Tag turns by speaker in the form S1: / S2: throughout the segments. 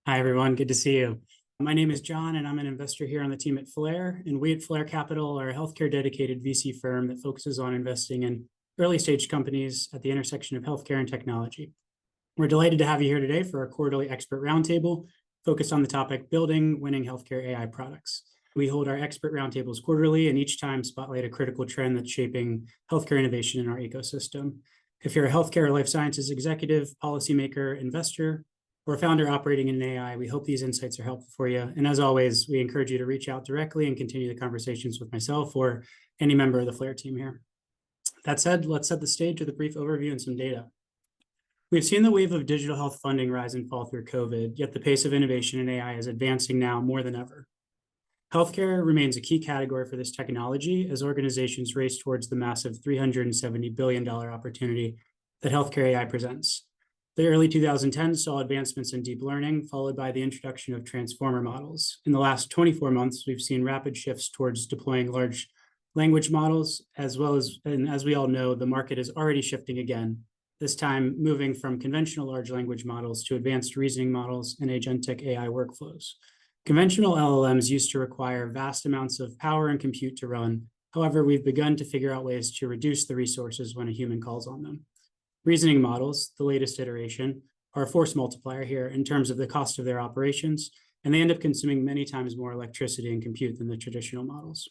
S1: Hi, everyone. Good to see you. My name is John, and I'm an investor here on the team at Flare. And we at Flare Capital are a healthcare dedicated VC firm that focuses on investing in early stage companies at the intersection of healthcare and technology. We're delighted to have you here today for our quarterly expert roundtable focused on the topic building winning healthcare AI products. We hold our expert roundtables quarterly, and each time spotlight a critical trend that's shaping healthcare innovation in our ecosystem. If you're a healthcare or life sciences executive, policymaker, investor, or a founder operating in AI, we hope these insights are helpful for you. And as always, we encourage you to reach out directly and continue the conversations with myself or any member of the Flare team here. That said, let's set the stage with a brief overview and some data. We've seen the wave of digital health funding rise and fall through COVID, yet the pace of innovation in AI is advancing now more than ever. Healthcare remains a key category for this technology as organizations race towards the massive $370 billion opportunity that healthcare AI presents. The early 2010s saw advancements in deep learning, followed by the introduction of transformer models. In the last 24 months, we've seen rapid shifts towards deploying large language models, and as we all know, the market is already shifting again, this time moving from conventional large language models to advanced reasoning models and agentic AI workflows. Conventional LLMs used to require vast amounts of power and compute to run. However, we've begun to figure out ways to reduce the resources when a human calls on them. Reasoning models, the latest iteration, are a force multiplier here in terms of the cost of their operations, and they end up consuming many times more electricity and compute than the traditional models.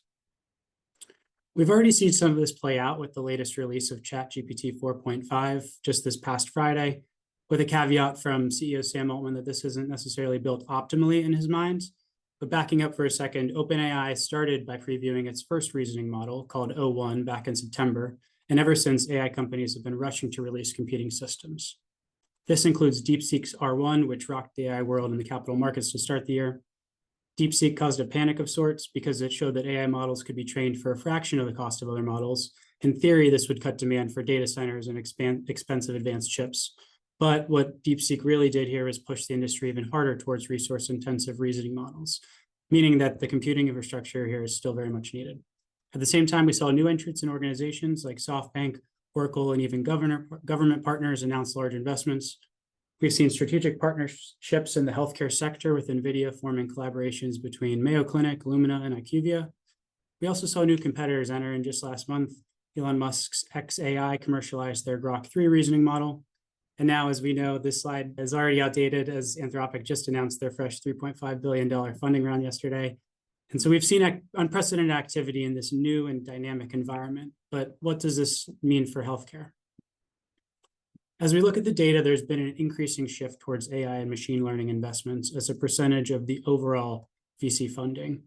S1: We've already seen some of this play out with the latest release of ChatGPT 4.5 just this past Friday, with a caveat from CEO Sam Altman that this isn't necessarily built optimally in his mind. But backing up for a second, OpenAI started by previewing its first reasoning model called O1 back in September, and ever since, AI companies have been rushing to release competing systems. This includes DeepSeek's R1, which rocked the AI world in the capital markets to start the year. DeepSeek caused a panic of sorts because it showed that AI models could be trained for a fraction of the cost of other models. In theory, this would cut demand for data centers and expensive advanced chips. But what DeepSeek really did here was push the industry even harder towards resource-intensive reasoning models, meaning that the computing infrastructure here is still very much needed. At the same time, we saw new entrants in organizations like SoftBank, Oracle, and even government partners announce large investments. We've seen strategic partnerships in the healthcare sector with NVIDIA forming collaborations between Mayo Clinic, Lumina, and IQVIA. We also saw new competitors enter in just last month. Elon Musk's xAI commercialized their Grok 3 reasoning model. And now, as we know, this slide is already outdated as Anthropic just announced their fresh $3.5 billion funding round yesterday. And so we've seen unprecedented activity in this new and dynamic environment. But what does this mean for healthcare? As we look at the data, there's been an increasing shift towards AI and machine learning investments as a percentage of the overall VC funding.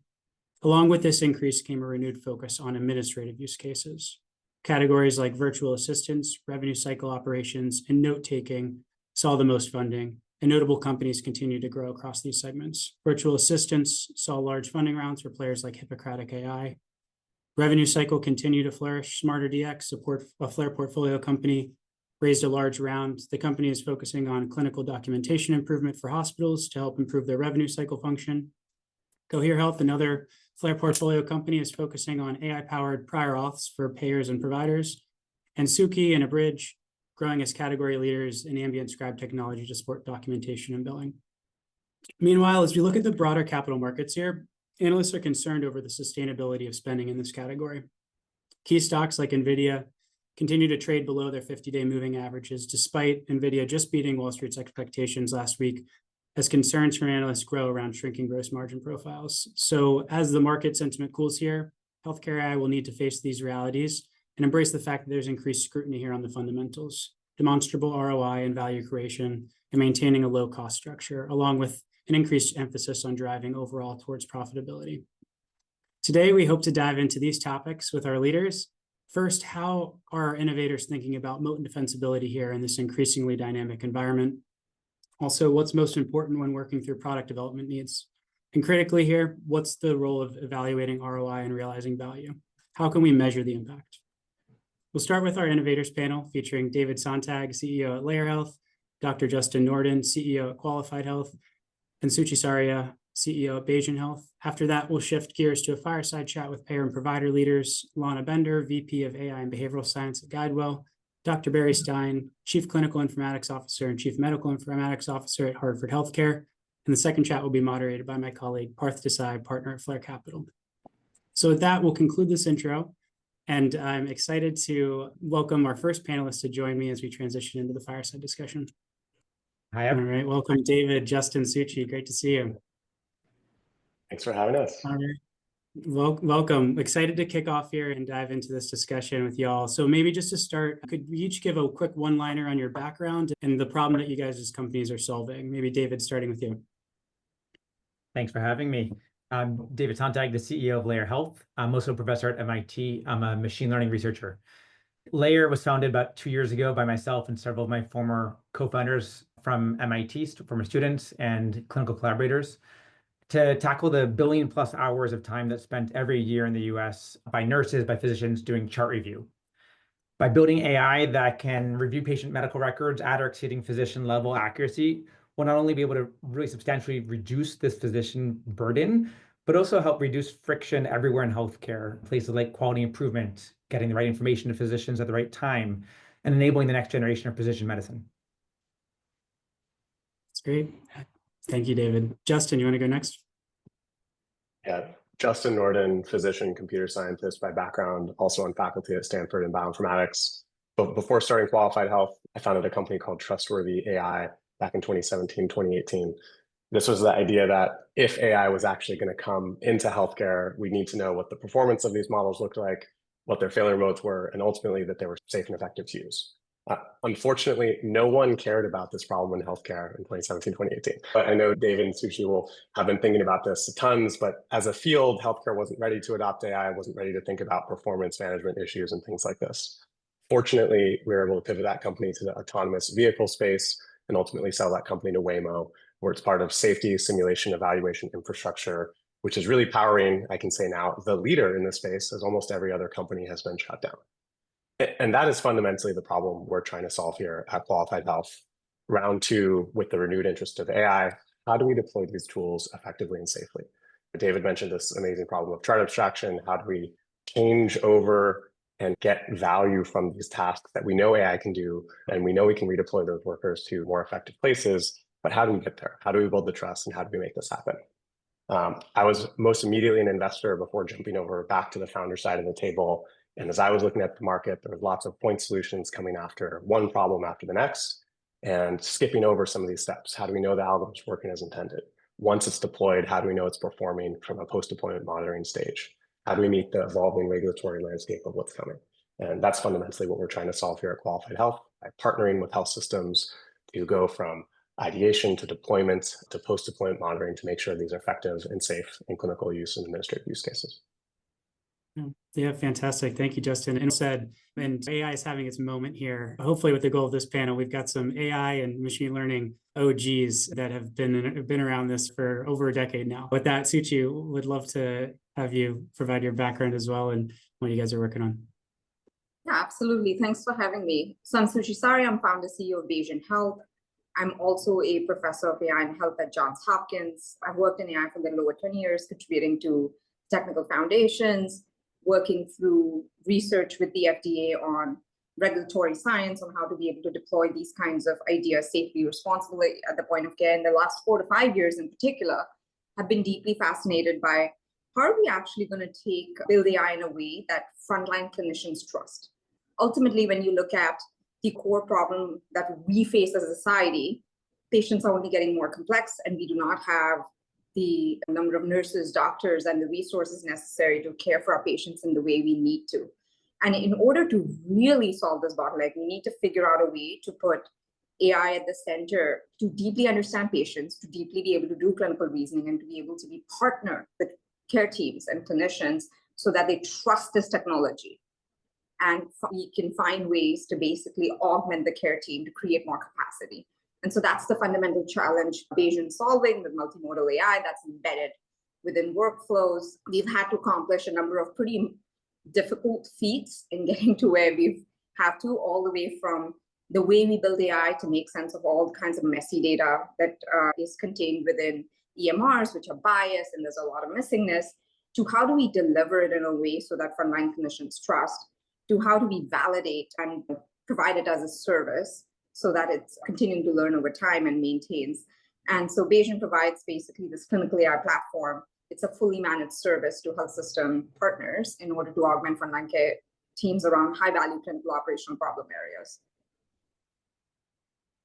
S1: Along with this increase came a renewed focus on administrative use cases. Categories like virtual assistants, revenue cycle operations, and note-taking saw the most funding, and notable companies continue to grow across these segments. Virtual assistants saw large funding rounds for players like Hippocratic AI. Revenue cycle continued to flourish. Smarter DX, a Flare portfolio company, raised a large round. The company is focusing on clinical documentation improvement for hospitals to help improve their revenue cycle function. Cohere Health, another Flare portfolio company, is focusing on AI-powered prior auths for payers and providers. And Suki and Abridge, growing as category leaders in ambient scribe technology to support documentation and billing. Meanwhile, as we look at the broader capital markets here, analysts are concerned over the sustainability of spending in this category. Key stocks like NVIDIA continue to trade below their 50-day moving averages, despite NVIDIA just beating Wall Street's expectations last week, as concerns from analysts grow around shrinking gross margin profiles. So as the market sentiment cools here, healthcare AI will need to face these realities and embrace the fact that there's increased scrutiny here on the fundamentals, demonstrable ROI and value creation, and maintaining a low-cost structure, along with an increased emphasis on driving overall towards profitability. Today, we hope to dive into these topics with our leaders. First, how are our innovators thinking about moat and defensibility here in this increasingly dynamic environment? Also, what's most important when working through product development needs? And critically here, what's the role of evaluating ROI and realizing value? How can we measure the impact? We'll start with our innovators panel featuring David Sontag, CEO at Layer Health, Dr. Justin Norden, CEO at Qualified Health, and Suchi Saria, CEO at Bayesian Health. After that, we'll shift gears to a fireside chat with payer and provider leaders, Lana Bender, VP of AI and Behavioral Science at Guidewell, Dr. Barry Stein, Chief Clinical Informatics Officer and Chief Medical Informatics Officer at Hartford Healthcare, And the second chat will be moderated by my colleague, Parth Desai, partner at Flare Capital. So with that, we'll conclude this intro. And I'm excited to welcome our first panelist to join me as we transition into the fireside discussion.
S2: Hi,
S1: all right, welcome David, Justin, Suchi, great to see you.
S3: Thanks for having us.
S1: All right. Welcome. Excited to kick off here and dive into this discussion with y'all. So maybe just to start, could we each give a quick one-liner on your background and the problem that you guys as companies are solving? Maybe David, starting with you.
S2: Thanks for having me. I'm David Sontag, the CEO of Layer Health. I'm also a professor at MIT. I'm a machine learning researcher. Layer was founded about 2 years ago by myself and several of my former co-founders from MIT, former students and clinical collaborators, to tackle the billion-plus hours of time that's spent every year in the US by nurses, by physicians doing chart review. By building AI that can review patient medical records at or exceeding physician-level accuracy, we'll not only be able to really substantially reduce this physician burden, but also help reduce friction everywhere in healthcare, places like quality improvement, getting the right information to physicians at the right time, and enabling the next generation of precision medicine.
S1: That's great. Thank you, David. Justin, you want to go next?
S3: Yeah, Justin Norden, physician, computer scientist by background, also on faculty at Stanford in bioinformatics. But before starting Qualified Health, I founded a company called Trustworthy AI back in 2017, 2018. This was the idea that if AI was actually going to come into healthcare, we need to know what the performance of these models looked like, what their failure modes were, and ultimately that they were safe and effective to use. Unfortunately, no one cared about this problem in healthcare in 2017, 2018. But I know David and Suchi will have been thinking about this tons, but as a field, healthcare wasn't ready to adopt AI, wasn't ready to think about performance management issues and things like this. Fortunately, we were able to pivot that company to the autonomous vehicle space and ultimately sell that company to Waymo, where it's part of safety, simulation, evaluation infrastructure, which is really powering, I can say now, the leader in this space, as almost every other company has been shut down. And that is fundamentally the problem we're trying to solve here at Qualified Health. Round two, with the renewed interest of AI, how do we deploy these tools effectively and safely? David mentioned this amazing problem of chart abstraction. How do we change over and get value from these tasks that we know AI can do, and we know we can redeploy those workers to more effective places, but how do we get there? How do we build the trust, and how do we make this happen? I was most immediately an investor before jumping over back to the founder side of the table. And as I was looking at the market, there was lots of point solutions coming after one problem after the next and skipping over some of these steps. How do we know the algorithm's working as intended? Once it's deployed, how do we know it's performing from a post-deployment monitoring stage? How do we meet the evolving regulatory landscape of what's coming? And that's fundamentally what we're trying to solve here at Qualified Health by partnering with health systems to go from ideation to deployment to post-deployment monitoring to make sure these are effective and safe in clinical use and administrative use cases.
S1: Yeah, fantastic. Thank you, Justin. And AI is having its moment here. Hopefully with the goal of this panel, we've got some AI and machine learning OGs that have been around this for over a decade now. With that, Suchi, would love to have you provide your background as well and what you guys are working on.
S4: Yeah, absolutely. Thanks for having me. So I'm Suchi Sari. I'm founder CEO of Bayesian Health. I'm also a professor of AI and health at Johns Hopkins. I've worked in AI for a little over 20 years, contributing to technical foundations, working through research with the FDA on regulatory science, on how to be able to deploy these kinds of ideas safely, responsibly at the point of care. In the last 4 to 5 years in particular, have been deeply fascinated by how are we actually going to build AI in a way that frontline clinicians trust. Ultimately, when you look at the core problem that we face as a society, patients are only getting more complex, and we do not have the number of nurses, doctors, and the resources necessary to care for our patients in the way we need to. And in order to really solve this bottleneck, we need to figure out a way to put AI at the center to deeply understand patients, to deeply be able to do clinical reasoning, and to be able to be partner with care teams and clinicians so that they trust this technology. And we can find ways to basically augment the care team to create more capacity. And so that's the fundamental challenge Bayesian solving with multimodal AI that's embedded within workflows. We've had to accomplish a number of pretty difficult feats in getting to where we have to, all the way from the way we build AI to make sense of all kinds of messy data that is contained within EMRs, which are biased and there's a lot of missingness, to how do we deliver it in a way so that frontline clinicians trust, to how do we validate and provide it as a service so that it's continuing to learn over time and maintains And so Bayesian provides basically this clinical AI platform. It's a fully managed service to health system partners in order to augment frontline care teams around high-value clinical operational problem areas.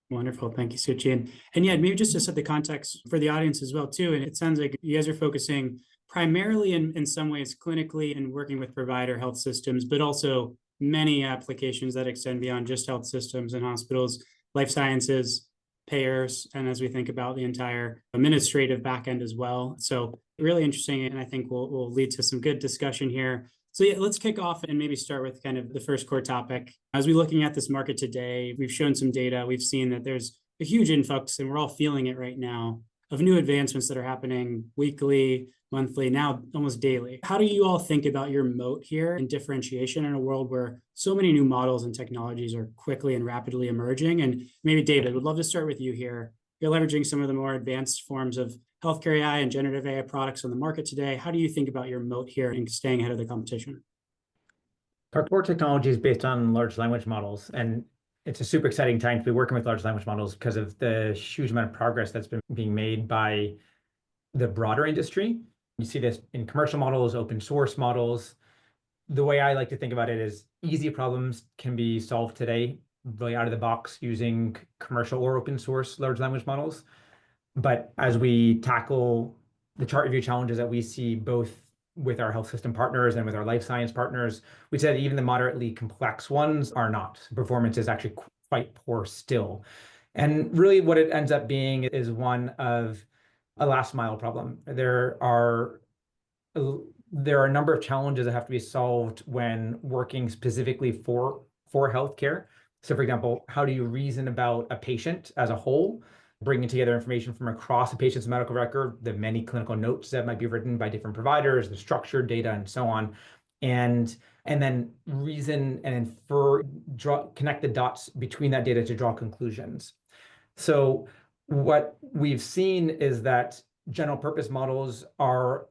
S1: Wonderful. Thank you, Suchi. And yeah, maybe just to set the context for the audience as well, too. And it sounds like you guys are focusing primarily in some ways clinically and working with provider health systems, but also many applications that extend beyond just health systems and hospitals, life sciences, payers, and as we think about the entire administrative backend as well. So really interesting, and I think will lead to some good discussion here. So yeah, let's kick off and maybe start with kind of the first core topic. As we're looking at this market today, we've shown some data. We've seen that there's a huge influx, and we're all feeling it right now, of new advancements that are happening weekly, monthly, now almost daily. How do you all think about your moat here and differentiation in a world where so many new models and technologies are quickly and rapidly emerging? And maybe David, would love to start with you here. You're leveraging some of the more advanced forms of healthcare AI and generative AI products on the market today. How do you think about your moat here and staying ahead of the competition?
S2: Our core technology is based on large language models, and it's a super exciting time to be working with large language models because of the huge amount of progress that's been being made by the broader industry. You see this in commercial models, open source models. The way I like to think about it is easy problems can be solved today, really out of the box, using commercial or open source large language models. But as we tackle the chart review challenges that we see both with our health system partners and with our life science partners, we said even the moderately complex ones are not. Performance is actually quite poor still. And really what it ends up being is one of a last mile problem. There are a number of challenges that have to be solved when working specifically for healthcare. So for example, how do you reason about a patient as a whole, bringing together information from across a patient's medical record, the many clinical notes that might be written by different providers, the structured data, and so on, and then reason and infer, connect the dots between that data to draw conclusions. So what we've seen is that general purpose models are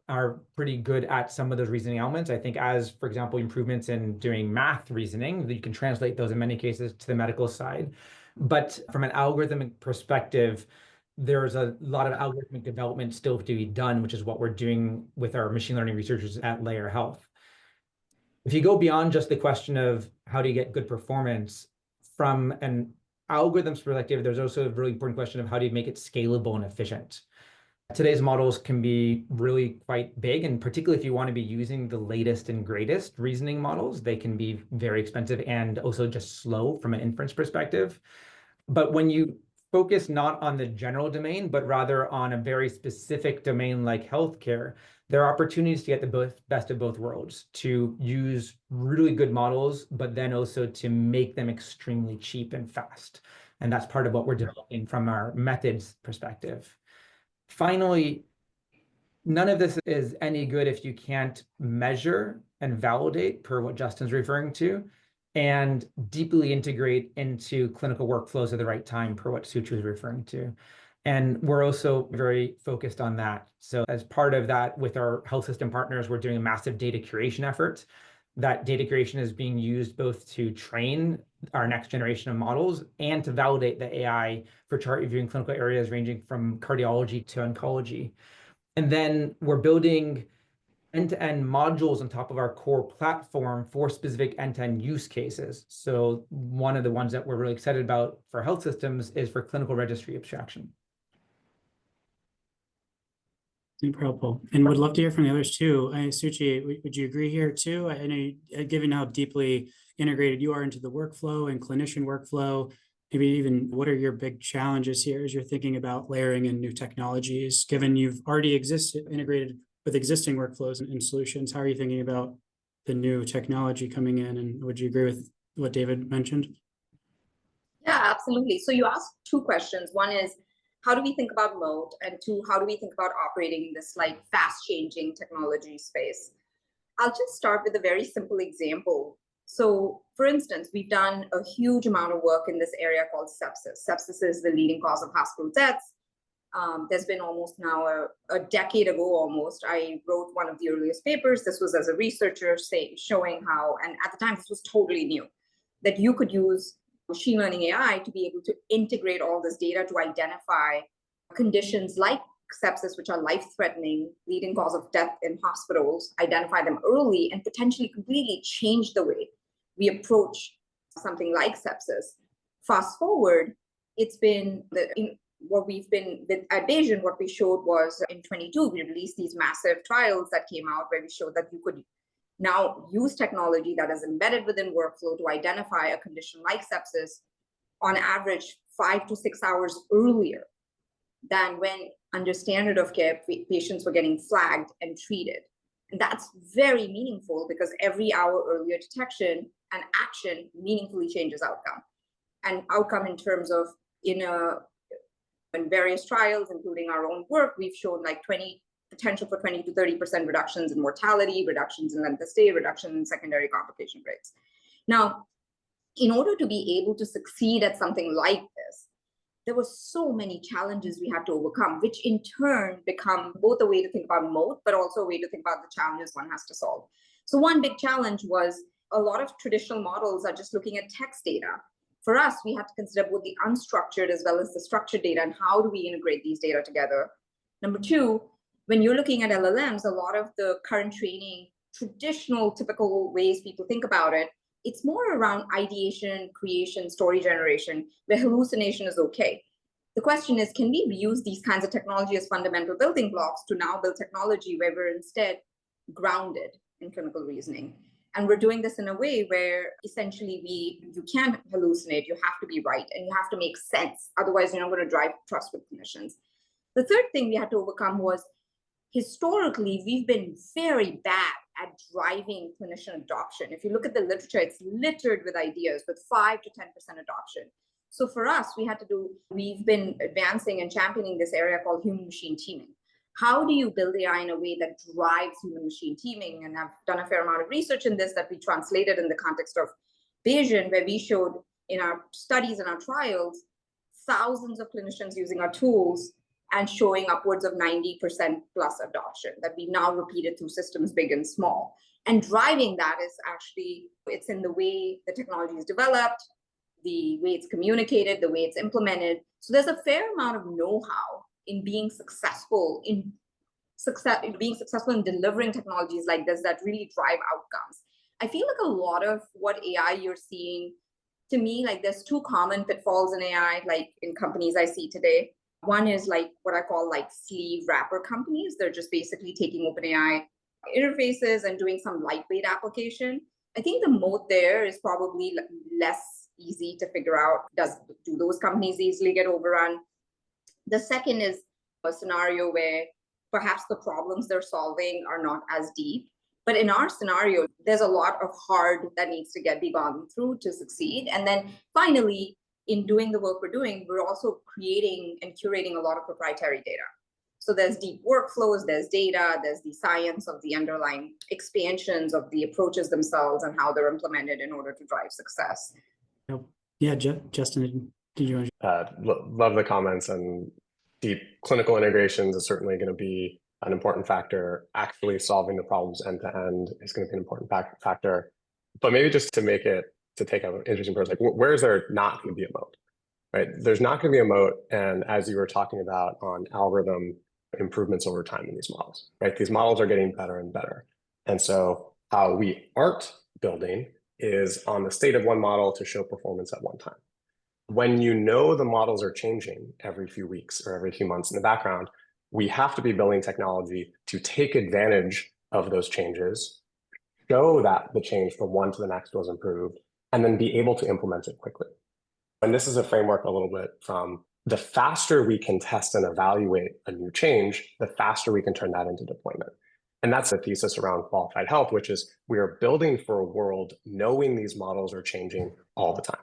S2: pretty good at some of those reasoning elements. I think as, for example, improvements in doing math reasoning, you can translate those in many cases to the medical side. But from an algorithmic perspective, there's a lot of algorithmic development still to be done, which is what we're doing with our machine learning researchers at Layer Health. If you go beyond just the question of how do you get good performance, from an algorithms perspective, there's also a really important question of how do you make it scalable and efficient. Today's models can be really quite big, and particularly if you want to be using the latest and greatest reasoning models, they can be very expensive and also just slow from an inference perspective. But when you focus not on the general domain, but rather on a very specific domain like healthcare, there are opportunities to get the best of both worlds, to use really good models, but then also to make them extremely cheap and fast. And that's part of what we're developing from our methods perspective. Finally, none of this is any good if you can't measure and validate, per what Justin's referring to, and deeply integrate into clinical workflows at the right time, per what Suchi was referring to. And we're also very focused on that. So as part of that, with our health system partners, we're doing a massive data curation effort. That data curation is being used both to train our next generation of models and to validate the AI for chart reviewing clinical areas ranging from cardiology to oncology. And then we're building end-to-end modules on top of our core platform for specific end-to-end use cases. So one of the ones that we're really excited about for health systems is for clinical registry abstraction.
S1: Super helpful. And would love to hear from the others too. Suchi, would you agree here too? I know, given how deeply integrated you are into the workflow and clinician workflow, maybe even what are your big challenges here as you're thinking about layering in new technologies, given you've already integrated with existing workflows and solutions? How are you thinking about the new technology coming in? And would you agree with what David mentioned?
S4: Yeah, absolutely. So you asked two questions. One is, how do we think about moat? And two, how do we think about operating in this like fast changing technology space? I'll just start with a very simple example. So for instance, we've done a huge amount of work in this area called sepsis. Sepsis is the leading cause of hospital deaths. There's been almost now a decade ago almost, I wrote one of the earliest papers. This was as a researcher showing how, and at the time this was totally new, that you could use machine learning AI to be able to integrate all this data to identify conditions like sepsis, which are life-threatening, leading cause of death in hospitals, identify them early, and potentially completely change the way we approach something like sepsis. Fast forward, it's been what we've been with at Bayesian, what we showed was in 22, we released these massive trials that came out where we showed that you could now use technology that is embedded within workflow to identify a condition like sepsis on average 5 to 6 hours earlier than when under standard of care patients were getting flagged and treated. And that's very meaningful because every hour earlier detection and action meaningfully changes outcome. And outcome in terms of in various trials, including our own work, we've shown like potential for 20 to 30% reductions in mortality, reductions in length of stay, reduction in secondary complication rates. Now, in order to be able to succeed at something like this, there were so many challenges we had to overcome, which in turn become both a way to think about moat, but also a way to think about the challenges one has to solve. So one big challenge was a lot of traditional models are just looking at text data. For us, we had to consider both the unstructured as well as the structured data and how do we integrate these data together. Number two, when you're looking at LLMs, a lot of the current training, traditional, typical ways people think about it, it's more around ideation, creation, story generation, where hallucination is okay. The question is, can we use these kinds of technology as fundamental building blocks to now build technology where we're instead grounded in clinical reasoning? And we're doing this in a way where essentially you can't hallucinate, you have to be right, and you have to make sense. Otherwise, you're not going to drive trust with clinicians. The third thing we had to overcome was, historically, we've been very bad at driving clinician adoption. If you look at the literature, it's littered with ideas with 5 to 10% adoption. So for us, we've been advancing and championing this area called human-machine teaming. How do you build AI in a way that drives human-machine teaming? And I've done a fair amount of research in this that we translated in the context of Bayesian, where we showed in our studies and our trials, thousands of clinicians using our tools and showing upwards of 90% plus adoption that we now repeated through systems big and small. And driving that is actually, it's in the way the technology is developed, the way it's communicated, the way it's implemented. So there's a fair amount of know-how in being successful in delivering technologies like this that really drive outcomes. I feel like a lot of what AI you're seeing, to me, like there's two common pitfalls in AI, like in companies I see today. One is like what I call like sleeve wrapper companies. They're just basically taking OpenAI interfaces and doing some lightweight application. I think the moat there is probably less easy to figure out. Do those companies easily get overrun? The second is a scenario where perhaps the problems they're solving are not as deep. But in our scenario, there's a lot of hard that needs to be gone through to succeed. And then finally, in doing the work we're doing, we're also creating and curating a lot of proprietary data. So there's deep workflows, there's data, there's the science of the underlying expansions of the approaches themselves and how they're implemented in order to drive success.
S1: Yeah, Justin, did you want to?
S3: Love the comments, and deep clinical integrations is certainly going to be an important factor. Actually solving the problems end to end is going to be an important factor. But maybe just to take an interesting person, like where is there not going to be a moat, right? There's not going to be a moat. And as you were talking about on algorithm improvements over time in these models, right? These models are getting better and better. And so how we aren't building is on the state of one model to show performance at one time. When you know the models are changing every few weeks or every few months in the background, we have to be building technology to take advantage of those changes, show that the change from one to the next was improved, and then be able to implement it quickly. And this is a framework a little bit from the faster we can test and evaluate a new change, the faster we can turn that into deployment. And that's the thesis around qualified health, which is we are building for a world knowing these models are changing all the time.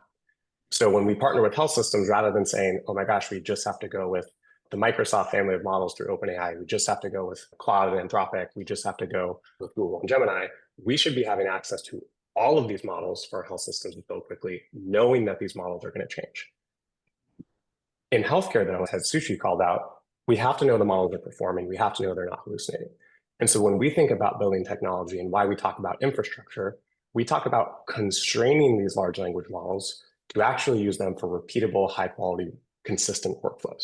S3: So when we partner with health systems, rather than saying, oh my gosh, we just have to go with the Microsoft family of models through OpenAI, we just have to go with Claude and Anthropic, we just have to go with Google and Gemini, we should be having access to all of these models for health systems to build quickly, knowing that these models are going to change. In healthcare, though, as Sushi called out, we have to know the models are performing. We have to know they're not hallucinating. And so when we think about building technology and why we talk about infrastructure, we talk about constraining these large language models to actually use them for repeatable, high quality, consistent workflows.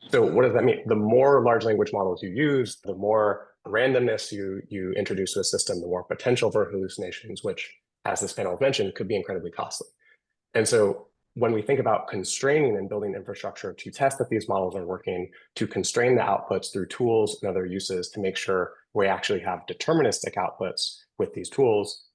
S3: So what does that mean? The more large language models you use, the more randomness you introduce to a system, the more potential for hallucinations, which, as this panel mentioned, could be incredibly costly. And so when we think about constraining and building infrastructure to test that these models are working, to constrain the outputs through tools and other uses to make sure we actually have deterministic outputs with these tools,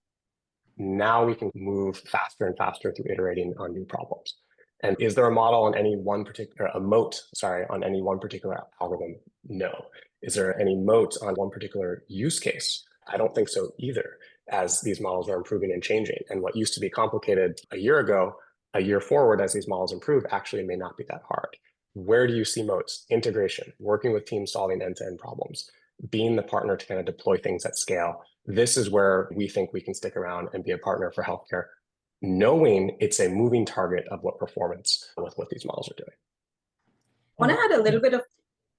S3: now we can move faster and faster through iterating on new problems. And is there a model on any one particular, a moat, sorry, on any one particular algorithm? No. Is there any moat on one particular use case? I don't think so either, as these models are improving and changing. And what used to be complicated a year ago, a year forward as these models improve, actually may not be that hard. Where do you see moats? Integration, working with teams solving end-to-end problems, being the partner to kind of deploy things at scale. This is where we think we can stick around and be a partner for healthcare, knowing it's a moving target of what performance with what these models are doing.
S4: I want to add a little bit of,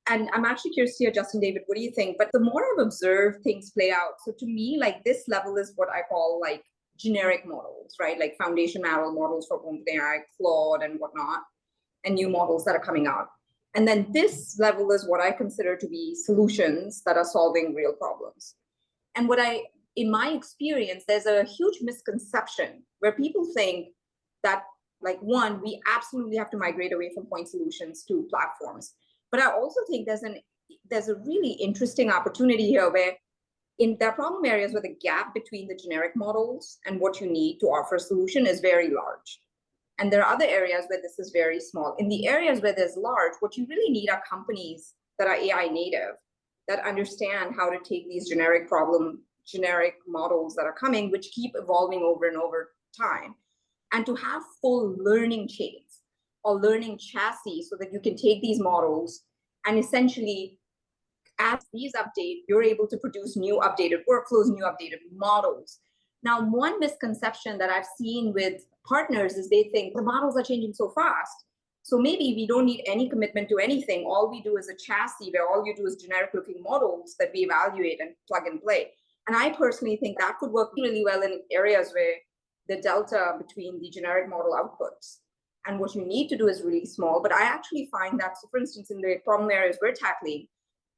S4: and I'm actually curious to hear, Justin, David, what do you think? But the more I've observed things play out, so to me, like this level is what I call like generic models, right? Like foundation models for OpenAI, Claude and whatnot, and new models that are coming out. And then this level is what I consider to be solutions that are solving real problems. And in my experience, there's a huge misconception where people think that, like, one, we absolutely have to migrate away from point solutions to platforms. But I also think there's a really interesting opportunity here where there are problem areas where the gap between the generic models and what you need to offer a solution is very large. And there are other areas where this is very small. In the areas where there's large, what you really need are companies that are AI native, that understand how to take these generic models that are coming, which keep evolving over and over time, and to have full learning chains or learning chassis so that you can take these models and essentially, as these update, you're able to produce new updated workflows, new updated models. Now, one misconception that I've seen with partners is they think the models are changing so fast, so maybe we don't need any commitment to anything. All we do is a chassis where all you do is generic looking models that we evaluate and plug and play. And I personally think that could work really well in areas where the delta between the generic model outputs and what you need to do is really small. But I actually find that, so for instance, in the problem areas we're tackling,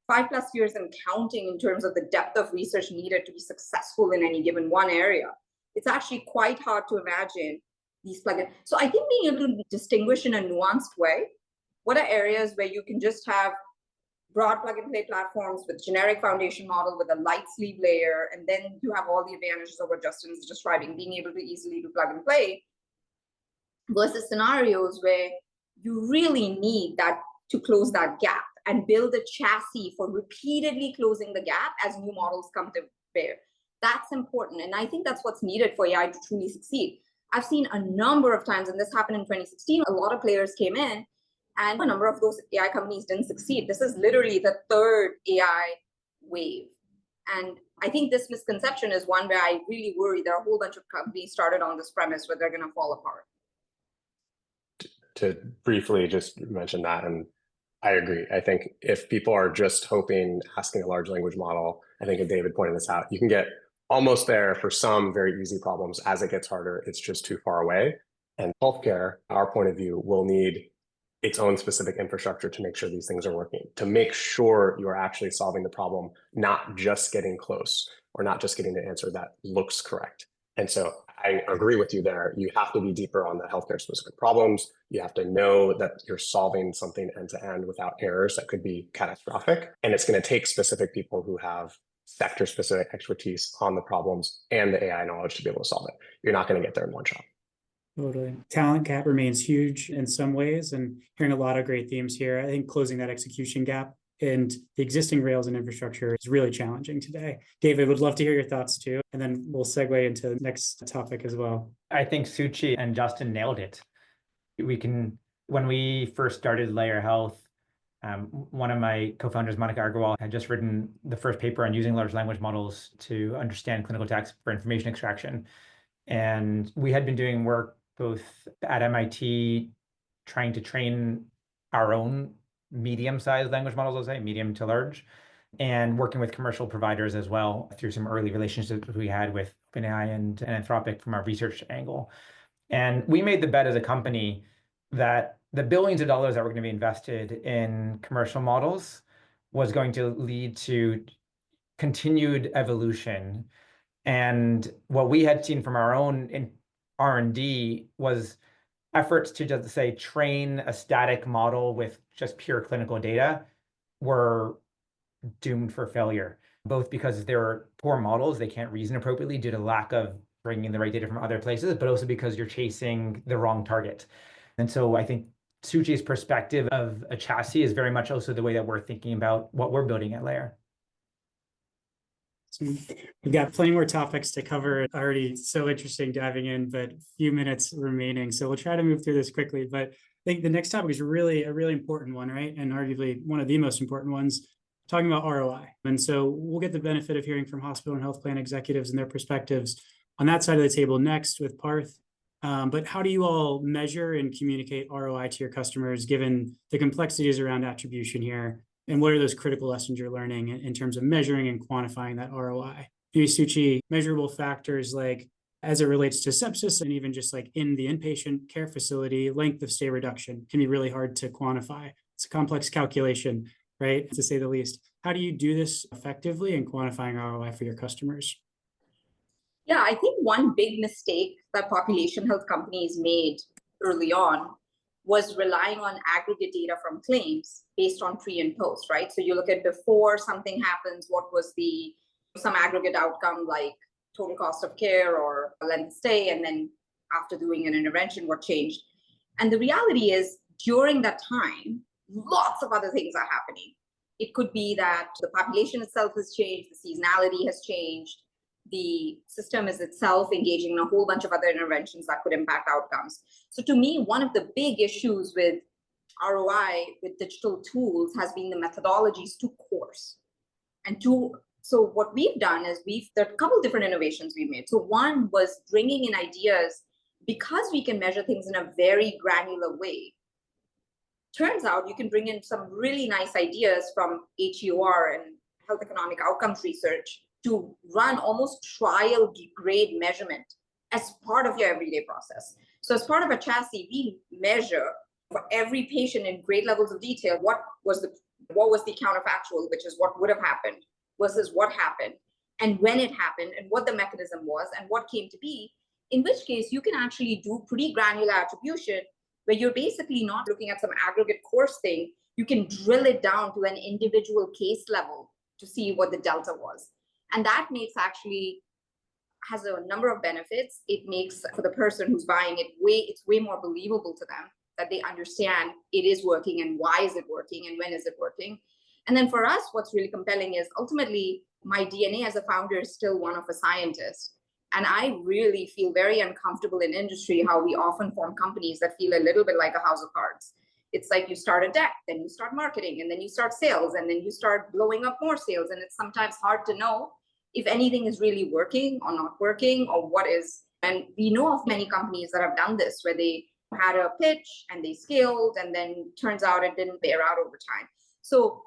S4: 5+ years and counting in terms of the depth of research needed to be successful in any given one area, it's actually quite hard to imagine these plugins. So I think being able to distinguish in a nuanced way, what are areas where you can just have broad plug and play platforms with generic foundation model with a light sleeve layer, and then you have all the advantages of what Justin is describing, being able to easily do plug and play, versus scenarios where you really need that to close that gap and build a chassis for repeatedly closing the gap as new models come to bear. That's important. And I think that's what's needed for AI to truly succeed. I've seen a number of times, and this happened in 2016, a lot of players came in and a number of those AI companies didn't succeed. This is literally the third AI wave. And I think this misconception is one where I really worry there are a whole bunch of companies started on this premise where they're going to fall apart.
S3: To briefly just mention that, and I agree. I think if people are just hoping, asking a large language model, I think, and David pointed this out, you can get almost there for some very easy problems. As it gets harder, it's just too far away. And healthcare, our point of view, will need its own specific infrastructure to make sure these things are working, to make sure you are actually solving the problem, not just getting close or not just getting the answer that looks correct. And so I agree with you there. You have to be deeper on the healthcare specific problems. You have to know that you're solving something end to end without errors that could be catastrophic. And it's going to take specific people who have sector specific expertise on the problems and the AI knowledge to be able to solve it. You're not going to get there in one shot.
S1: Totally. Talent gap remains huge in some ways, and hearing a lot of great themes here. I think closing that execution gap and the existing rails and infrastructure is really challenging today. David, would love to hear your thoughts too, and then we'll segue into the next topic as well.
S2: I think Suchi and Justin nailed it. When we first started Layer Health, one of my co-founders, Monica Agarwal, had just written the first paper on using large language models to understand clinical text for information extraction. And we had been doing work both at MIT, trying to train our own medium-sized language models, I'll say, medium to large, and working with commercial providers as well through some early relationships we had with OpenAI and Anthropic from our research angle. And we made the bet as a company that the billions of dollars that were going to be invested in commercial models was going to lead to continued evolution. And what we had seen from our own in R&D was efforts to just say train a static model with just pure clinical data were doomed for failure, both because they're poor models, they can't reason appropriately due to lack of bringing the right data from other places, but also because you're chasing the wrong target. And so I think Suchi's perspective of a chassis is very much also the way that we're thinking about what we're building at Layer.
S1: So we've got plenty more topics to cover. Already so interesting diving in, but a few minutes remaining. So we'll try to move through this quickly. But I think the next topic is really a really important one, right? And arguably one of the most important ones, talking about ROI. And so we'll get the benefit of hearing from hospital and health plan executives and their perspectives on that side of the table next with Parth. But how do you all measure and communicate ROI to your customers, given the complexities around attribution here? And what are those critical lessons you're learning in terms of measuring and quantifying that ROI? Maybe Suchi, measurable factors like as it relates to sepsis and even just like in the inpatient care facility, length of stay reduction can be really hard to quantify. It's a complex calculation, right? To say the least. How do you do this effectively in quantifying ROI for your customers?
S4: Yeah, I think one big mistake that population health companies made early on was relying on aggregate data from claims based on pre and post, right? So you look at before something happens, what was some aggregate outcome like total cost of care or length of stay, and then after doing an intervention, what changed? And the reality is during that time, lots of other things are happening. It could be that the population itself has changed, the seasonality has changed, the system is itself engaging in a whole bunch of other interventions that could impact outcomes. So to me, one of the big issues with ROI with digital tools has been the methodologies to course. So what we've done is there are a couple of different innovations we've made. So one was bringing in ideas because we can measure things in a very granular way. Turns out you can bring in some really nice ideas from HEOR and health economic outcomes research to run almost trial grade measurement as part of your everyday process. So as part of a chassis, we measure for every patient in great levels of detail what was the counterfactual, which is what would have happened versus what happened and when it happened and what the mechanism was and what came to be, in which case you can actually do pretty granular attribution where you're basically not looking at some aggregate course thing. You can drill it down to an individual case level to see what the delta was. And that has a number of benefits. It makes for the person who's buying it it's way more believable to them that they understand it is working and why is it working and when is it working. And then for us, what's really compelling is ultimately my DNA as a founder is still one of a scientist. And I really feel very uncomfortable in industry how we often form companies that feel a little bit like a house of cards. It's like you start a deck, then you start marketing, and then you start sales, and then you start blowing up more sales. And it's sometimes hard to know if anything is really working or not working or what is. And we know of many companies that have done this where they had a pitch and they scaled and then turns out it didn't bear out over time. So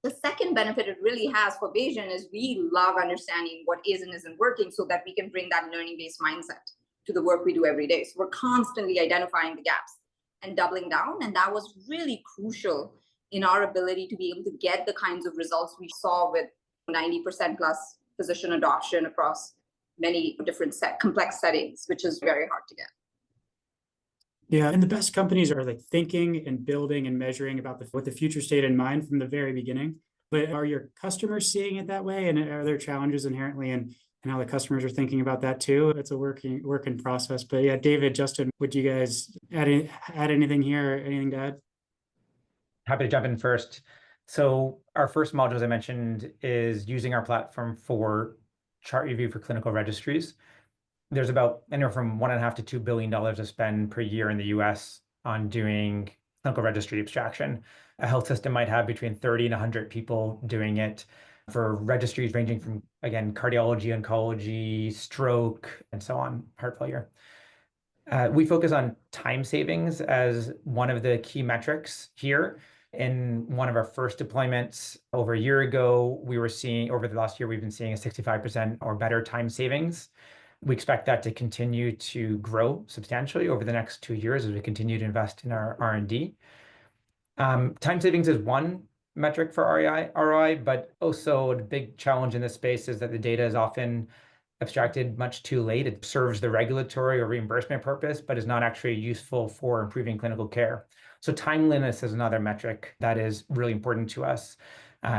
S4: the second benefit it really has for Bayesian is we love understanding what is and isn't working so that we can bring that learning-based mindset to the work we do every day. So we're constantly identifying the gaps and doubling down. And that was really crucial in our ability to be able to get the kinds of results we saw with 90% plus physician adoption across many different complex settings, which is very hard to get.
S1: Yeah, and the best companies are like thinking and building and measuring about with the future state in mind from the very beginning. But are your customers seeing it that way? And are there challenges inherently in how the customers are thinking about that too? It's a work in process. But yeah, David, Justin, would you guys add anything here? Anything to add?
S2: Happy to jump in first. So our first module, as I mentioned, is using our platform for chart review for clinical registries. There's about anywhere from $1.5 to $2 billion of spend per year in the US on doing clinical registry abstraction. A health system might have between 30 and 100 people doing it for registries ranging from, again, cardiology, oncology, stroke, and so on, heart failure. We focus on time savings as one of the key metrics here. In one of our first deployments over a year ago, we were seeing, over the last year, we've been seeing a 65% or better time savings We expect that to continue to grow substantially over the next 2 years as we continue to invest in our R&D. Time savings is one metric for ROI, but also the big challenge in this space is that the data is often abstracted much too late. It serves the regulatory or reimbursement purpose, but is not actually useful for improving clinical care. So timeliness is another metric that is really important to us.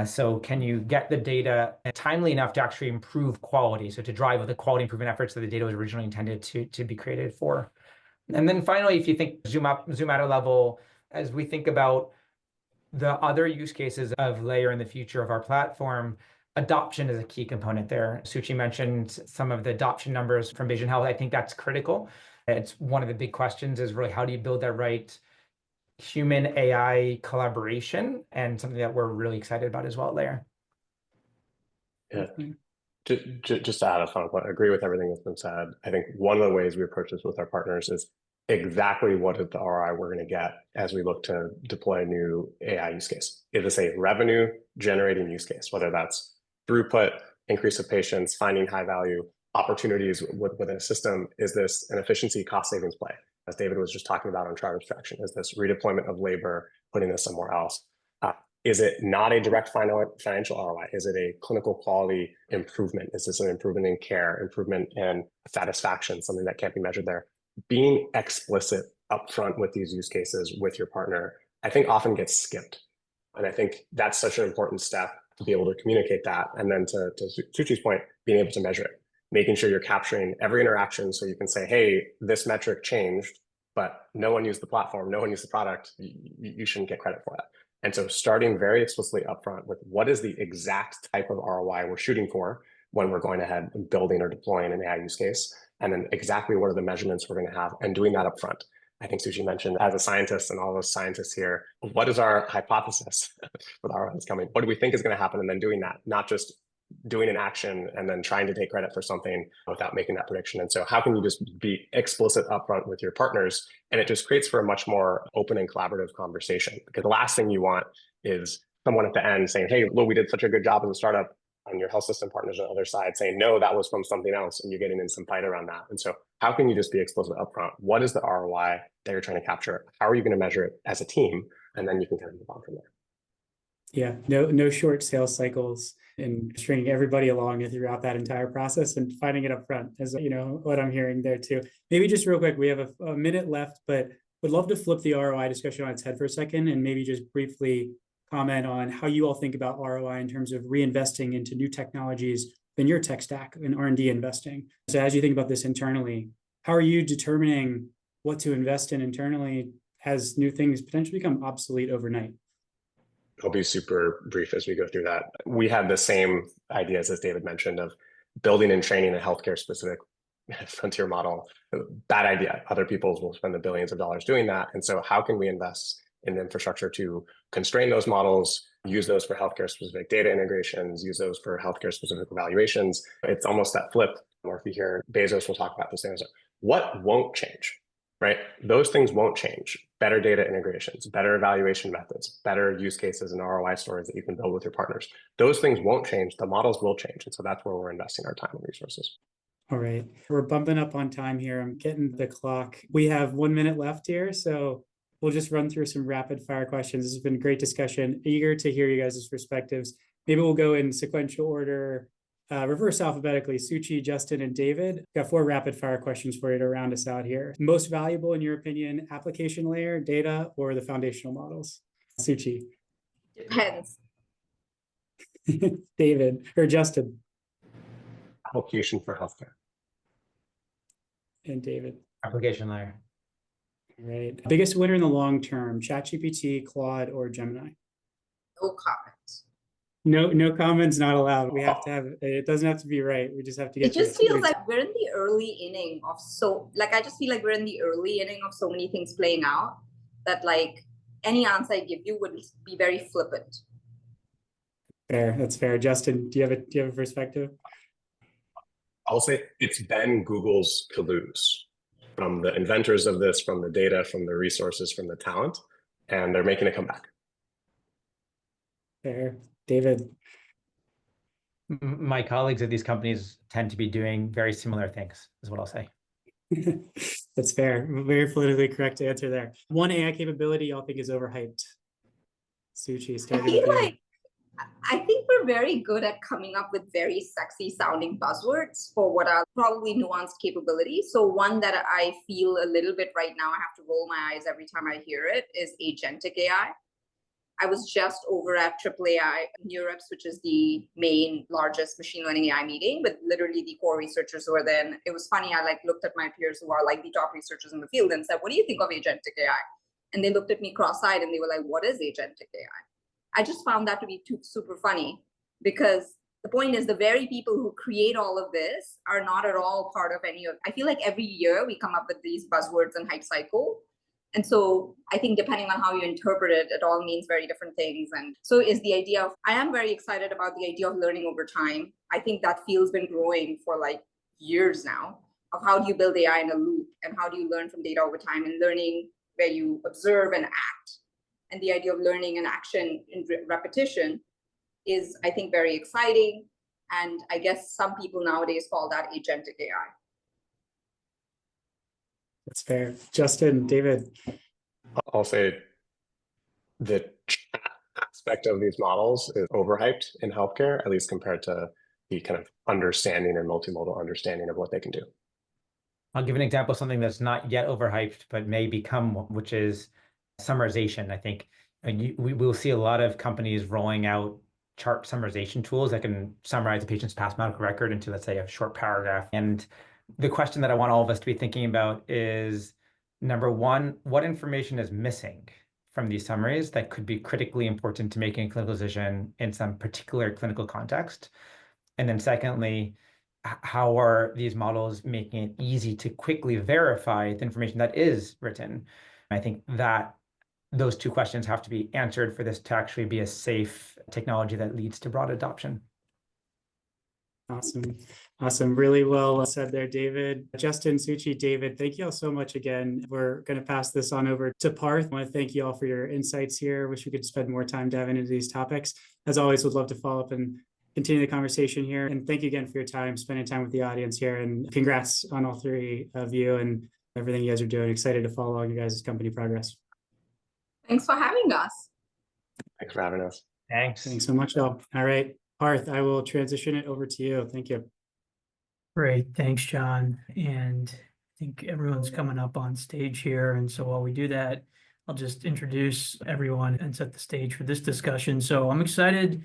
S2: So can you get the data timely enough to actually improve quality? So to drive the quality improvement efforts that the data was originally intended to be created for. And then finally, if you think zoom out a level, as we think about the other use cases of Layer in the future of our platform, adoption is a key component there. Suchi mentioned some of the adoption numbers from Bayesian Health. I think that's critical. It's one of the big questions is really how do you build that right human AI collaboration, and something that we're really excited about as well at Layer.
S3: Yeah. Just to add a final point, I agree with everything that's been said. I think one of the ways we approach this with our partners is exactly what is the ROI we're going to get as we look to deploy a new AI use case. It is a revenue generating use case, whether that's throughput, increase of patients, finding high value opportunities within a system. Is this an efficiency cost savings play? As David was just talking about on trial abstraction, is this redeployment of labor, putting this somewhere else? Is it not a direct financial ROI? Is it a clinical quality improvement? Is this an improvement in care, improvement in satisfaction, something that can't be measured there? Being explicit upfront with these use cases with your partner, I think often gets skipped. And I think that's such an important step to be able to communicate that. And then to Suchi's point, being able to measure it, making sure you're capturing every interaction so you can say, hey, this metric changed, but no one used the platform, no one used the product, you shouldn't get credit for that. And so starting very explicitly upfront with what is the exact type of ROI we're shooting for when we're going ahead and building or deploying an AI use case, and then exactly what are the measurements we're going to have, and doing that upfront. I think Suchi mentioned, as a scientist and all those scientists here, what is our hypothesis for the ROI that's coming? What do we think is going to happen? And then doing that, not just doing an action and then trying to take credit for something without making that prediction. And so how can you just be explicit upfront with your partners? And it just creates for a much more open and collaborative conversation, because the last thing you want is someone at the end saying, hey, look, we did such a good job as a startup, on your health system partners on the other side saying, no, that was from something else, and you're getting in some fight around that. And so how can you just be explicit upfront? What is the ROI that you're trying to capture? How are you going to measure it as a team? And then you can kind of move on from there.
S1: Yeah, no short sales cycles, and stringing everybody along throughout that entire process and finding it up front, as you know, what I'm hearing there too. Maybe just real quick, we have a minute left, but would love to flip the ROI discussion on its head for a second and maybe just briefly comment on how you all think about ROI in terms of reinvesting into new technologies in your tech stack and R&D investing. So as you think about this internally, how are you determining what to invest in internally as new things potentially become obsolete overnight?
S3: I'll be super brief as we go through that. We have the same ideas as David mentioned of building and training a healthcare specific frontier model. Bad idea. Other people will spend the billions of dollars doing that. And so how can we invest in infrastructure to constrain those models, use those for healthcare specific data integrations, use those for healthcare specific evaluations? It's almost that flip. Or if you hear Bezos will talk about those things. What won't change? Right? Those things won't change. Better data integrations, better evaluation methods, better use cases and ROI stories that you can build with your partners. Those things won't change. The models will change. And so that's where we're investing our time and resources.
S1: All right. We're bumping up on time here. I'm getting the clock. We have 1 minute left here. So we'll just run through some rapid fire questions. This has been a great discussion. Eager to hear you guys' perspectives. Maybe we'll go in sequential order, reverse alphabetically. Suchi, Justin, and David. Got 4 rapid fire questions for you to round us out here. Most valuable in your opinion, application layer, data, or the foundational models? Suchi.
S4: Depends.
S1: David, or Justin.
S3: Application for healthcare.
S1: And David.
S2: Application layer.
S1: All right. Biggest winner in the long term, ChatGPT, Claude, or Gemini?
S4: No comments.
S1: No comments, not allowed. We have to have, it doesn't have to be right. We just have to get
S4: It just feels like we're in the early inning of I just feel like we're in the early inning of so many things playing out that like any answer I give you would be very flippant.
S1: Fair, that's fair. Justin, do you have a perspective?
S3: I'll say it's been Google's to lose, from the inventors of this, from the data, from the resources, from the talent, and they're making a comeback.
S1: Fair. David.
S2: My colleagues at these companies tend to be doing very similar things, is what I'll say.
S1: That's fair. Very politically correct answer there. One AI capability y'all think is overhyped. Suchi,
S4: I
S1: starting
S4: feel
S1: with you.
S4: like I think we're very good at coming up with very sexy sounding buzzwords for what are probably nuanced capabilities. So one that I feel a little bit right now, I have to roll my eyes every time I hear it, is agentic AI. I was just over at AAAI in Europe, which is the main largest machine learning AI meeting, but literally the core researchers were there. And it was funny, I looked at my peers who are the top researchers in the field and said, what do you think of agentic AI? And they looked at me cross-eyed and they were like, what is agentic AI? I just found that to be super funny, because the point is the very people who create all of this are not at all part of any of. I feel like every year we come up with these buzzwords and hype cycle. And so I think depending on how you interpret it, it all means very different things. And so is the idea of, I am very excited about the idea of learning over time. I think that field's been growing for years now, of how do you build AI in a loop and how do you learn from data over time, and learning where you observe and act. And the idea of learning and action in repetition is, I think, very exciting. And I guess some people nowadays call that agentic AI.
S1: That's fair. Justin, David.
S3: I'll say the chat aspect of these models is overhyped in healthcare, at least compared to the kind of understanding and multimodal understanding of what they can do.
S2: I'll give an example of something that's not yet overhyped, but may become, which is summarization. I think we will see a lot of companies rolling out chart summarization tools that can summarize a patient's past medical record into, let's say, a short paragraph. And the question that I want all of us to be thinking about is, number one, what information is missing from these summaries that could be critically important to making a clinical decision in some particular clinical context? And then secondly, how are these models making it easy to quickly verify the information that is written? I think that those two questions have to be answered for this to actually be a safe technology that leads to broad adoption.
S1: Awesome. Awesome. Really well said there, David. Justin, Suchi, David, thank you all so much again. We're going to pass this on over to Parth. I want to thank you all for your insights here. Wish we could spend more time diving into these topics. As always, would love to follow up and continue the conversation here. And thank you again for your time, spending time with the audience here. And congrats on all three of you and everything you guys are doing. Excited to follow on your guys' company progress.
S4: Thanks for having us.
S3: Thanks for having us.
S2: Thanks.
S1: Thanks so much, all. All right, Parth, I will transition it over to you. Thank you.
S5: Great. Thanks, John. And I think everyone's coming up on stage here. And so while we do that, I'll just introduce everyone and set the stage for this discussion. So I'm excited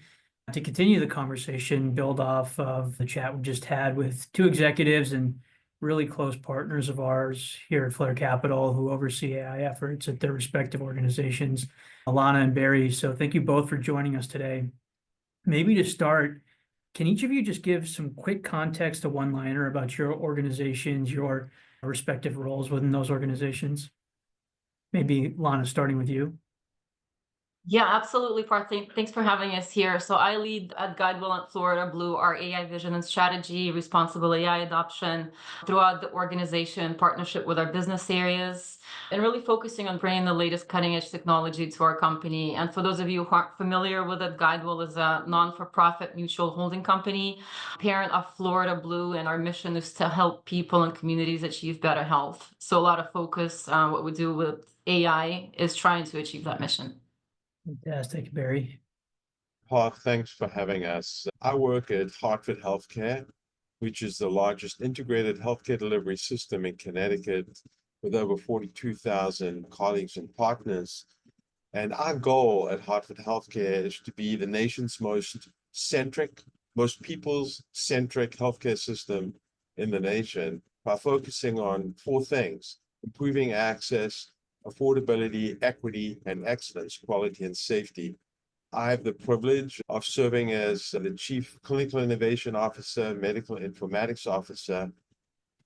S5: to continue the conversation, build off of the chat we just had with two executives and really close partners of ours here at Flare Capital who oversee AI efforts at their respective organizations, Alana and Barry. So thank you both for joining us today. Maybe to start, can each of you just give some quick context, a one-liner about your organizations, your respective roles within those organizations? Maybe Lana, starting with you.
S6: Yeah, absolutely, Parth. Thanks for having us here. So I lead at Guidewell and Florida Blue our AI vision and strategy, responsible AI adoption throughout the organization, partnership with our business areas, and really focusing on bringing the latest cutting edge technology to our company. And for those of you who aren't familiar with it, Guidewell is a non-for-profit mutual holding company, parent of Florida Blue, and our mission is to help people and communities achieve better health. So a lot of focus on what we do with AI is trying to achieve that mission.
S5: Fantastic, Barry.
S7: Parth, thanks for having us. I work at Hartford Healthcare, which is the largest integrated healthcare delivery system in Connecticut with over 42,000 colleagues and partners. And our goal at Hartford Healthcare is to be the nation's most people's-centric healthcare system in the nation by focusing on four things: improving access, affordability, equity, and excellence, quality, and safety. I have the privilege of serving as the Chief Clinical Innovation Officer, Medical Informatics Officer,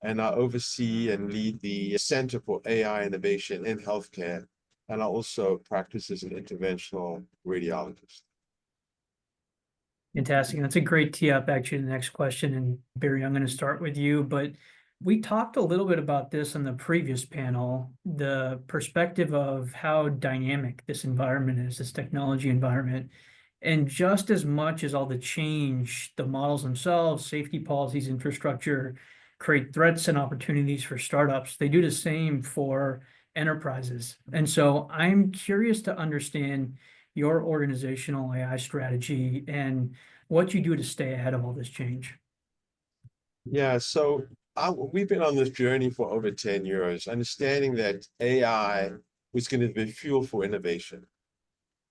S7: and I oversee and lead the Center for AI Innovation in Healthcare, and I also practice as an interventional radiologist.
S5: Fantastic. And that's a great tee up, actually, to the next question. And Barry, I'm going to start with you, but we talked a little bit about this on the previous panel, the perspective of how dynamic this environment is, this technology environment. And just as much as all the change, the models themselves, safety policies, infrastructure, create threats and opportunities for startups, they do the same for enterprises. And so I'm curious to understand your organizational AI strategy and what you do to stay ahead of all this change.
S7: Yeah, so we've been on this journey for over 10 years, understanding that AI was going to be fuel for innovation.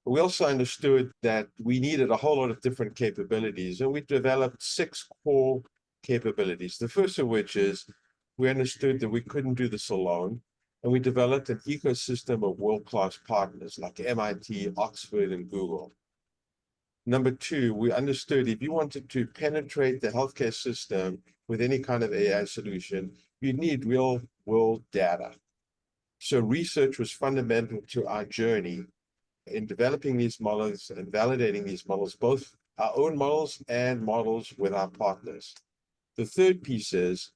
S7: But we also understood that we needed a whole lot of different capabilities, and we developed 6 core capabilities. The first of which is we understood that we couldn't do this alone, and we developed an ecosystem of world-class partners like MIT, Oxford, and Google. Number 2, we understood if you wanted to penetrate the healthcare system with any kind of AI solution, you need real-world data. So research was fundamental to our journey in developing these models and validating these models, both our own models and models with our partners. The third piece is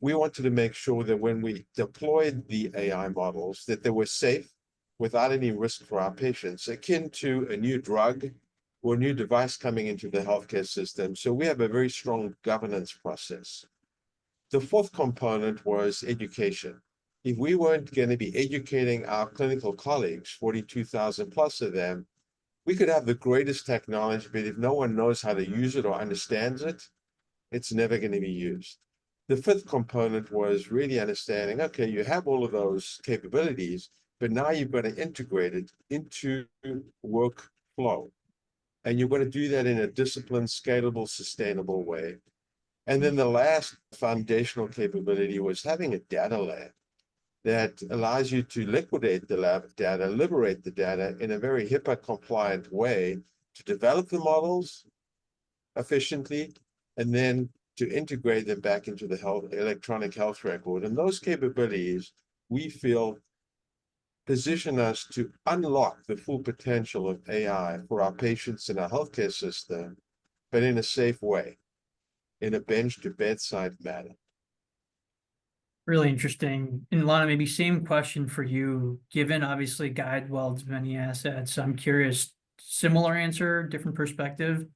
S7: we wanted to make sure that when we deployed the AI models, that they were safe without any risk for our patients, akin to a new drug or a new device coming into the healthcare system. So we have a very strong governance process. The fourth component was education. If we weren't going to be educating our clinical colleagues, 42,000 plus of them, we could have the greatest technology, but if no one knows how to use it or understands it, it's never going to be used. The fifth component was really understanding, okay, you have all of those capabilities, but now you've got to integrate it into workflow. And you've got to do that in a disciplined, scalable, sustainable way. And then the last foundational capability was having a data lab that allows you to liquidate the lab data, liberate the data in a very HIPAA compliant way to develop the models efficiently, and then to integrate them back into the electronic health record. And those capabilities, we feel, position us to unlock the full potential of AI for our patients in our healthcare system, but in a safe way, in a bench to bedside manner.
S5: Really interesting. And Lana, maybe same question for you. Given obviously GuideWell's many assets, I'm curious, similar answer, different perspective?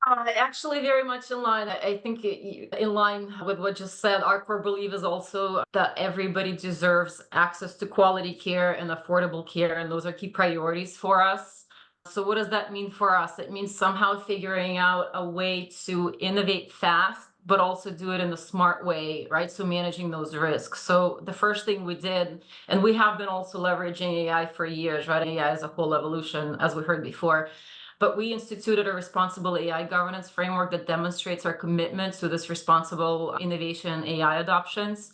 S6: Actually, very much in line. I think in line with what just said, our core belief is also that everybody deserves access to quality care and affordable care, and those are key priorities for us. So what does that mean for us? It means somehow figuring out a way to innovate fast, but also do it in a smart way, right? So managing those risks. So the first thing we did, and we have been also leveraging AI for years, right? AI is a whole evolution, as we heard before. But we instituted a responsible AI governance framework that demonstrates our commitment to this responsible innovation AI adoptions.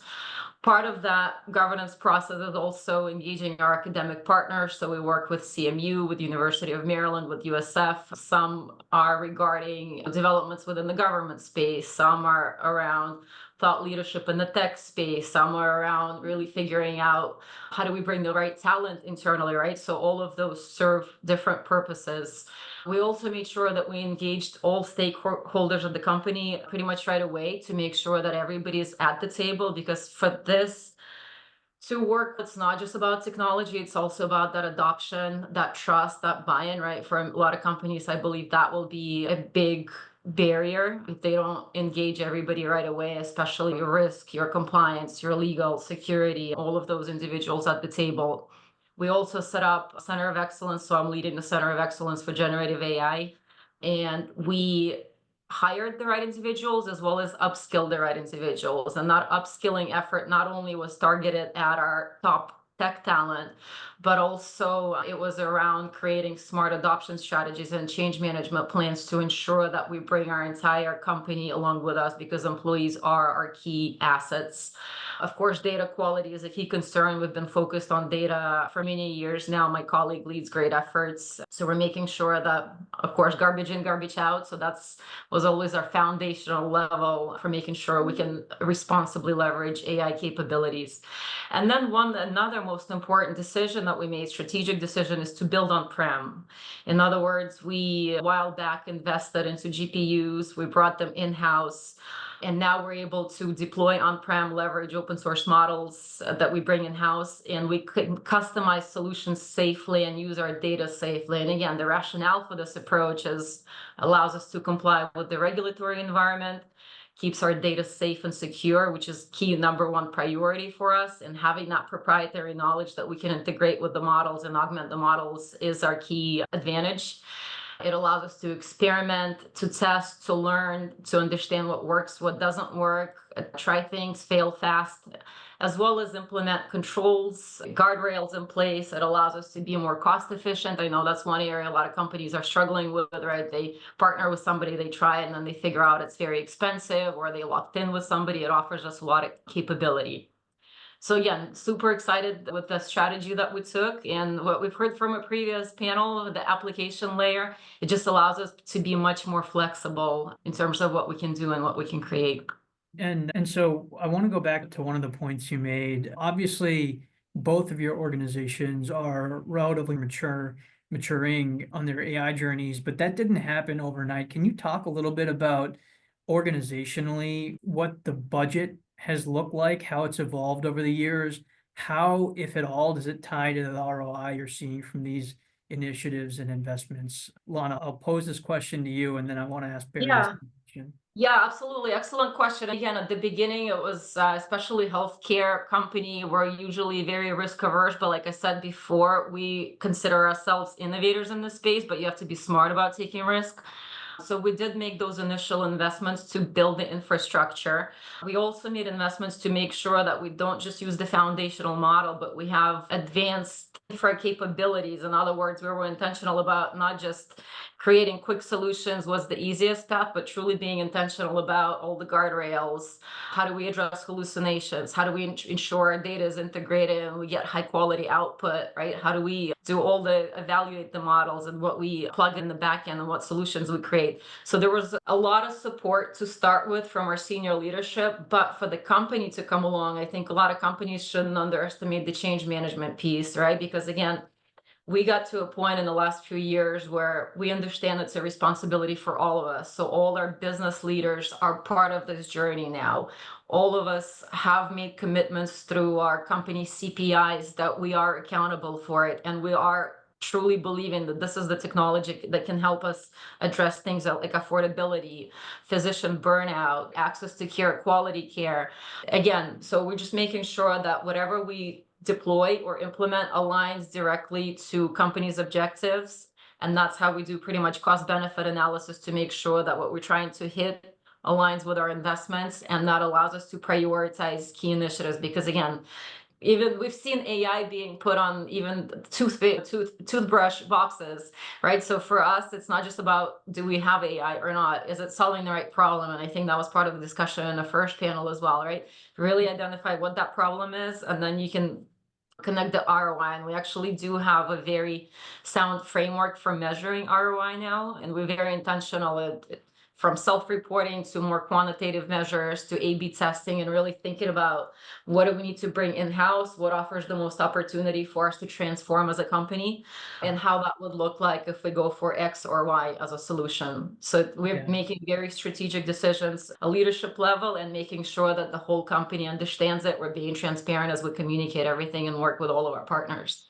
S6: Part of that governance process is also engaging our academic partners. So we work with CMU, with University of Maryland, with USF. Some are regarding developments within the government space. Some are around thought leadership in the tech space. Some are around really figuring out how do we bring the right talent internally, right? So all of those serve different purposes. We also made sure that we engaged all stakeholders of the company pretty much right away to make sure that everybody is at the table, because for this to work, it's not just about technology, it's also about that adoption, that trust, that buy-in, right? For a lot of companies, I believe that will be a big barrier if they don't engage everybody right away, especially your risk, your compliance, your legal, security, all of those individuals at the table. We also set up a center of excellence. So I'm leading the center of excellence for generative AI. And we hired the right individuals as well as upskilled the right individuals. And that upskilling effort not only was targeted at our top tech talent, but also it was around creating smart adoption strategies and change management plans to ensure that we bring our entire company along with us, because employees are our key assets. Of course, data quality is a key concern. We've been focused on data for many years now. My colleague leads great efforts. So we're making sure that, of course, garbage in, garbage out. So was always our foundational level for making sure we can responsibly leverage AI capabilities. And then another most important decision that we made, strategic decision, is to build on-prem. In other words, we a while back invested into GPUs. We brought them in-house. And now we're able to deploy on-prem, leverage open source models that we bring in-house, and we can customize solutions safely and use our data safely. And again, the rationale for this approach allows us to comply with the regulatory environment, keeps our data safe and secure, which is key #1 priority for us. And having that proprietary knowledge that we can integrate with the models and augment the models is our key advantage. It allows us to experiment, to test, to learn, to understand what works, what doesn't work, try things, fail fast, as well as implement controls, guardrails in place. It allows us to be more cost efficient. I know that's one area a lot of companies are struggling with, right? They partner with somebody, they try it, and then they figure out it's very expensive, or they locked in with somebody. It offers us a lot of capability. So again, super excited with the strategy that we took, and what we've heard from a previous panel, the application layer, it just allows us to be much more flexible in terms of what we can do and what we can create.
S5: And so I want to go back to one of the points you made. Obviously, both of your organizations are relatively maturing on their AI journeys, but that didn't happen overnight. Can you talk a little bit about organizationally what the budget has looked like, how it's evolved over the years? How, if at all, does it tie to the ROI you're seeing from these initiatives and investments? Lana, I'll pose this question to you, and then I want to ask Barry
S6: Yeah.
S5: this question.
S6: Yeah, absolutely. Excellent question. Again, at the beginning, it was especially healthcare company. We're usually very risk averse, but like I said before, we consider ourselves innovators in this space, but you have to be smart about taking risk. So we did make those initial investments to build the infrastructure. We also made investments to make sure that we don't just use the foundational model, but we have advanced infra capabilities. In other words, we were intentional about not just creating quick solutions was the easiest path, but truly being intentional about all the guardrails. How do we address hallucinations? How do we ensure our data is integrated and we get high quality output, right? How do we do all the evaluate the models and what we plug in the back end and what solutions we create? So there was a lot of support to start with from our senior leadership, but for the company to come along, I think a lot of companies shouldn't underestimate the change management piece, right? Because again, we got to a point in the last few years where we understand it's a responsibility for all of us. So all our business leaders are part of this journey now. All of us have made commitments through our company CPIs that we are accountable for it. And we are truly believing that this is the technology that can help us address things like affordability, physician burnout, access to care, quality care. Again, so we're just making sure that whatever we deploy or implement aligns directly to companies' objectives. And that's how we do pretty much cost benefit analysis to make sure that what we're trying to hit aligns with our investments. And that allows us to prioritize key initiatives, because again, even we've seen AI being put on even toothbrush boxes, right? So for us, it's not just about do we have AI or not? Is it solving the right problem? And I think that was part of the discussion in the first panel as well, right? Really identify what that problem is, and then you can connect the ROI. And we actually do have a very sound framework for measuring ROI now, and we're very intentional from self-reporting to more quantitative measures to A/B testing, and really thinking about what do we need to bring in-house, what offers the most opportunity for us to transform as a company, and how that would look like if we go for X or Y as a solution. So we're making very strategic decisions at leadership level and making sure that the whole company understands it. We're being transparent as we communicate everything and work with all of our partners.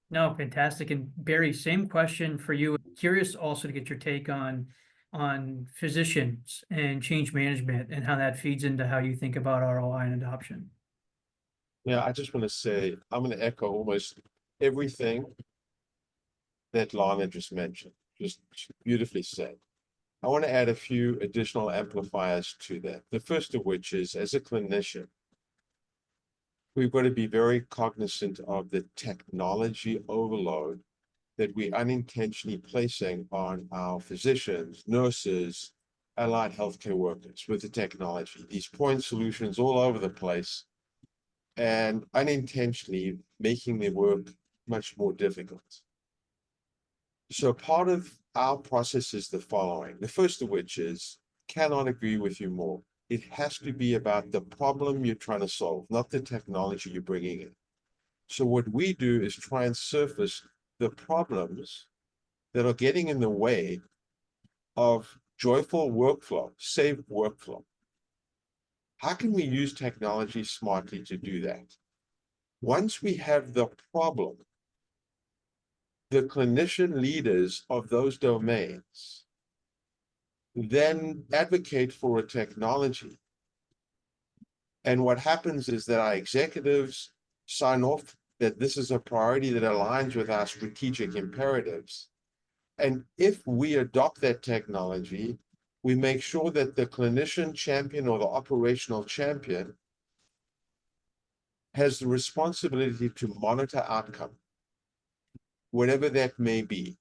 S5: No, fantastic. And Barry, same question for you. Curious also to get your take on physicians and change management and how that feeds into how you think about ROI and adoption.
S7: Yeah, I just want to say, I'm going to echo almost everything that Lana just mentioned, just beautifully said. I want to add a few additional amplifiers to that. The first of which is, as a clinician, we've got to be very cognizant of the technology overload that we unintentionally placing on our physicians, nurses, allied healthcare workers with the technology. These point solutions all over the place, and unintentionally making their work much more difficult. So part of our process is the following. The first of which is, cannot agree with you more. It has to be about the problem you're trying to solve, not the technology you're bringing in. So what we do is try and surface the problems that are getting in the way of joyful workflow, safe workflow. How can we use technology smartly to do that? Once we have the problem, the clinician leaders of those domains then advocate for a technology. And what happens is that our executives sign off that this is a priority that aligns with our strategic imperatives. And if we adopt that technology, we make sure that the clinician champion or the operational champion has the responsibility to monitor outcome, whatever that may be.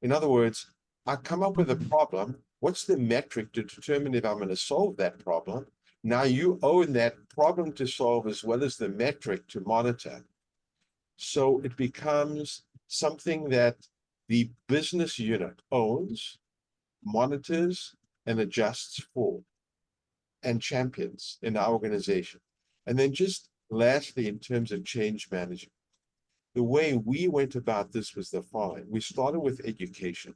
S7: In other words, I come up with a problem. What's the metric to determine if I'm going to solve that problem? Now you own that problem to solve as well as the metric to monitor. So it becomes something that the business unit owns, monitors, and adjusts for, and champions in our organization. And then just lastly, in terms of change management, the way we went about this was the following. We started with education.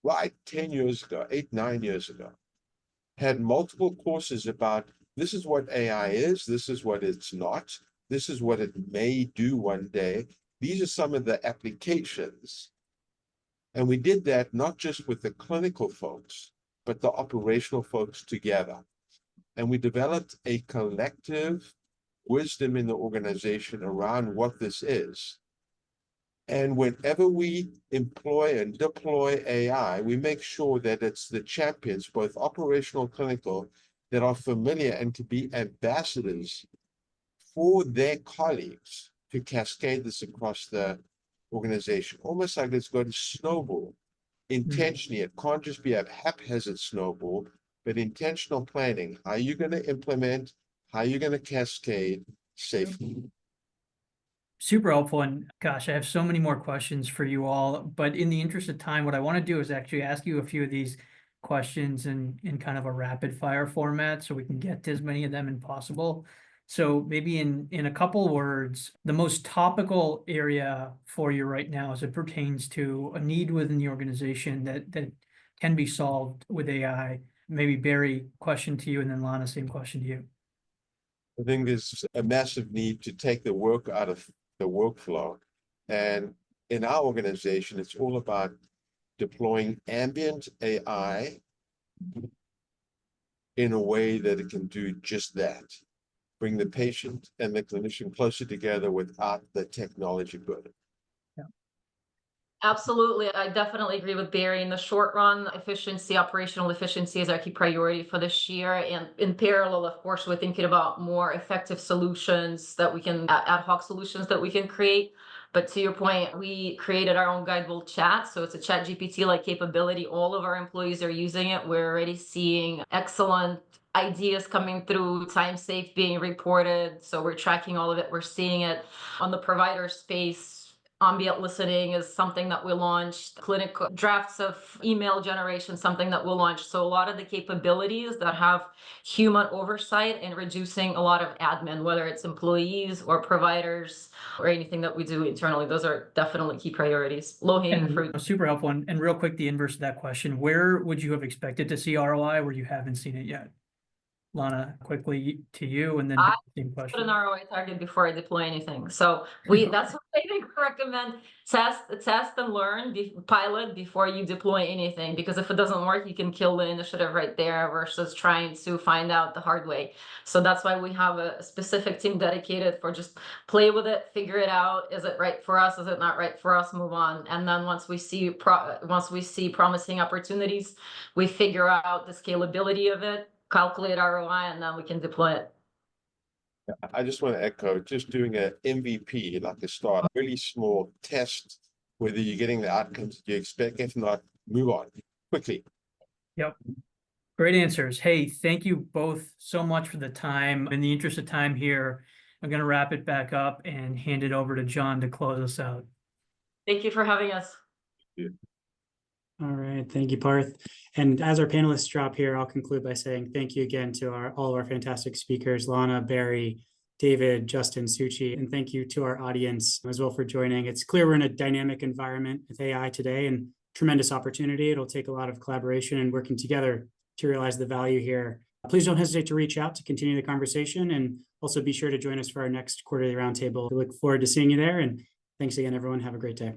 S7: Right 10 years ago, 8, 9 years ago, had multiple courses about this is what AI is, this is what it's not, this is what it may do one day. These are some of the applications. And we did that not just with the clinical folks, but the operational folks together. And we developed a collective wisdom in the organization around what this is. And whenever we employ and deploy AI, we make sure that it's the champions, both operational and clinical, that are familiar and to be ambassadors for their colleagues to cascade this across the organization. Almost like let's go to snowball intentionally. It can't just be a haphazard snowball, but intentional planning. How are you going to implement? How are you going to cascade safely?
S5: Super helpful. And gosh, I have so many more questions for you all, but in the interest of time, what I want to do is actually ask you a few of these questions in kind of a rapid fire format so we can get to as many of them as possible. So maybe in a couple words, the most topical area for you right now as it pertains to a need within the organization that can be solved with AI. Maybe Barry, question to you, and then Lana, same question to you.
S7: I think there's a massive need to take the work out of the workflow. And in our organization, it's all about deploying ambient AI in a way that it can do just that. Bring the patient and the clinician closer together without the technology burden.
S6: Absolutely. I definitely agree with Barry. In the short run, efficiency, operational efficiency is our key priority for this year. And in parallel, of course, we're thinking about more effective solutions that we can, ad hoc solutions that we can create. But to your point, we created our own Guidewell chat. So it's a chat GPT-like capability. All of our employees are using it. We're already seeing excellent ideas coming through, time safe being reported. So we're tracking all of it. We're seeing it on the provider space. Ambient listening is something that we launched. Clinical drafts of email generation, something that we'll launch. So a lot of the capabilities that have human oversight and reducing a lot of admin, whether it's employees or providers or anything that we do internally, those are definitely key priorities. Low-hanging fruit.
S5: Super helpful. And real quick, the inverse of that question, where would you have expected to see ROI where you haven't seen it yet? Lana, quickly to you, and then same
S6: Put
S5: question.
S6: an ROI target before I deploy anything. So that's what I think I recommend. Test and learn, pilot before you deploy anything, because if it doesn't work, you can kill the initiative right there versus trying to find out the hard way. So that's why we have a specific team dedicated for just play with it, figure it out. Is it right for us? Is it not right for us? Move on. And then once we see promising opportunities, we figure out the scalability of it, calculate ROI, and then we can deploy it.
S7: I just want to echo, just doing an MVP, like a start, really small test, whether you're getting the outcomes that you expect. If not, move on quickly.
S5: Yep. Great answers. Hey, thank you both so much for the time. In the interest of time here, I'm going to wrap it back up and hand it over to John to close us out.
S6: Thank you for having us.
S1: All right, thank you, Parth. And as our panelists drop here, I'll conclude by saying thank you again to all of our fantastic speakers, Lana, Barry, David, Justin, Suchi, and thank you to our audience as well for joining. It's clear we're in a dynamic environment with AI today and tremendous opportunity. It'll take a lot of collaboration and working together to realize the value here. Please don't hesitate to reach out to continue the conversation, and also be sure to join us for our next quarterly roundtable. We look forward to seeing you there, and thanks again, everyone. Have a great day.